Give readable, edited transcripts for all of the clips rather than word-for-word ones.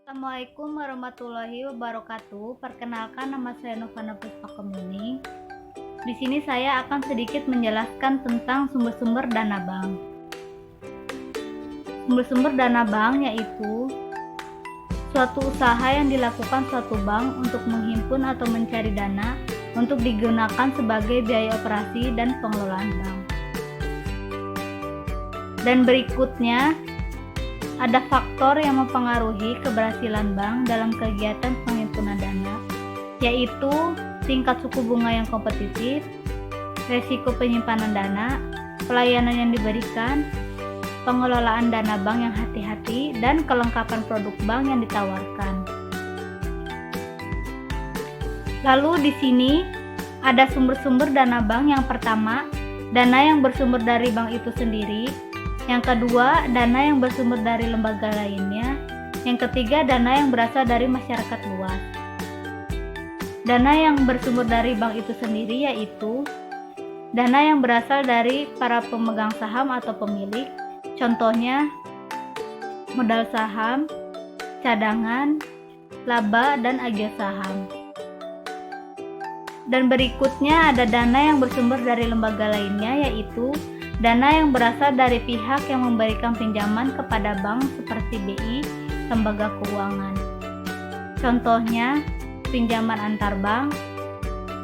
Assalamualaikum warahmatullahi wabarakatuh. Perkenalkan, nama saya Novana Puspakemuning. Di sini saya akan sedikit menjelaskan tentang sumber-sumber dana bank. Sumber-sumber dana bank yaitu suatu usaha yang dilakukan suatu bank untuk menghimpun atau mencari dana untuk digunakan sebagai biaya operasi dan pengelolaan bank. Dan berikutnya ada faktor yang mempengaruhi keberhasilan bank dalam kegiatan penghimpunan dana, yaitu tingkat suku bunga yang kompetitif, resiko penyimpanan dana, pelayanan yang diberikan, pengelolaan dana bank yang hati-hati, dan kelengkapan produk bank yang ditawarkan. Lalu di sini ada sumber-sumber dana bank. Yang pertama, dana yang bersumber dari bank itu sendiri. Yang kedua, dana yang bersumber dari lembaga lainnya. Yang ketiga, dana yang berasal dari masyarakat luas. Dana yang bersumber dari bank itu sendiri yaitu dana yang berasal dari para pemegang saham atau pemilik. Contohnya, modal saham, cadangan, laba, dan agio saham. Dan berikutnya ada dana yang bersumber dari lembaga lainnya, yaitu dana yang berasal dari pihak yang memberikan pinjaman kepada bank seperti BI, lembaga keuangan. Contohnya, pinjaman antar bank,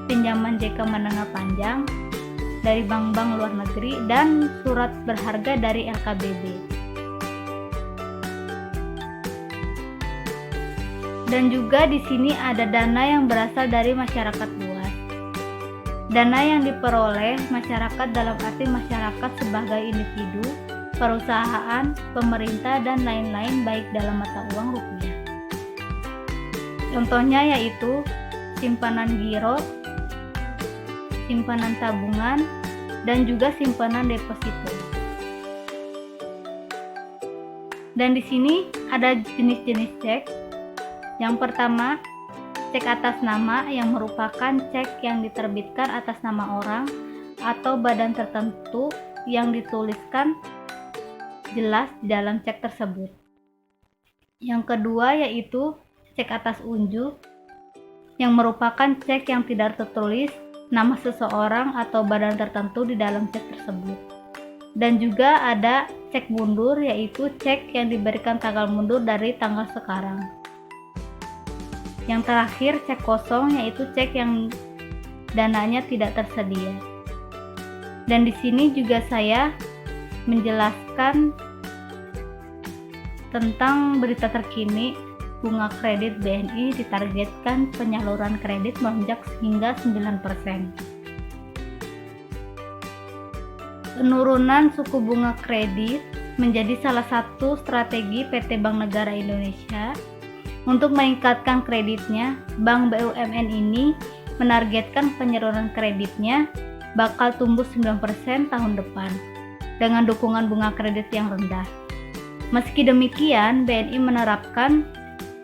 pinjaman jangka menengah panjang dari bank-bank luar negeri, dan surat berharga dari LKBB. Dan juga di sini ada dana yang berasal dari masyarakat luas. Dana yang diperoleh masyarakat dalam arti masyarakat sebagai individu, perusahaan, pemerintah, dan lain-lain baik dalam mata uang rupiah. Contohnya yaitu simpanan giro, simpanan tabungan, dan juga simpanan deposito. Dan di sini ada jenis-jenis cek. Yang pertama, cek atas nama yang merupakan cek yang diterbitkan atas nama orang atau badan tertentu yang dituliskan jelas di dalam cek tersebut. Yang kedua yaitu cek atas unjuk yang merupakan cek yang tidak tertulis nama seseorang atau badan tertentu di dalam cek tersebut. Dan juga ada cek mundur, yaitu cek yang diberikan tanggal mundur dari tanggal sekarang. Yang terakhir, cek kosong, yaitu cek yang dananya tidak tersedia. Dan di sini juga saya menjelaskan tentang berita terkini, bunga kredit BNI ditargetkan penyaluran kredit melonjak hingga 9%. Penurunan suku bunga kredit menjadi salah satu strategi PT Bank Negara Indonesia. Untuk meningkatkan kreditnya, Bank BUMN ini menargetkan penyaluran kreditnya bakal tumbuh 9% tahun depan dengan dukungan bunga kredit yang rendah. Meski demikian, BNI menerapkan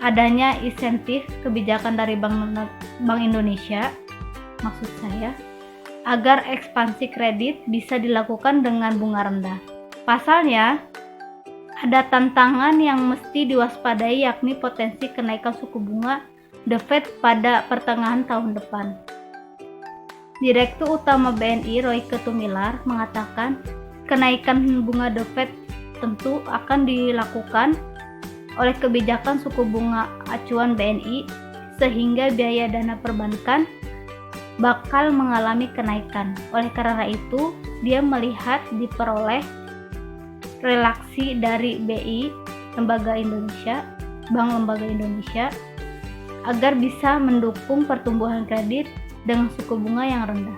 adanya insentif kebijakan dari Bank Indonesia, maksud saya, agar ekspansi kredit bisa dilakukan dengan bunga rendah. Pasalnya, ada tantangan yang mesti diwaspadai, yakni potensi kenaikan suku bunga The Fed pada pertengahan tahun depan. Direktur Utama BNI Royke Tumilar mengatakan kenaikan bunga The Fed tentu akan dilakukan oleh kebijakan suku bunga acuan BNI, sehingga biaya dana perbankan bakal mengalami kenaikan. Oleh karena itu, dia melihat diperoleh relaksi dari BI, Lembaga Indonesia, Bank Lembaga Indonesia, agar bisa mendukung pertumbuhan kredit dengan suku bunga yang rendah.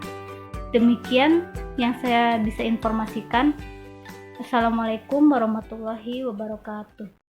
Demikian yang saya bisa informasikan. Assalamualaikum warahmatullahi wabarakatuh.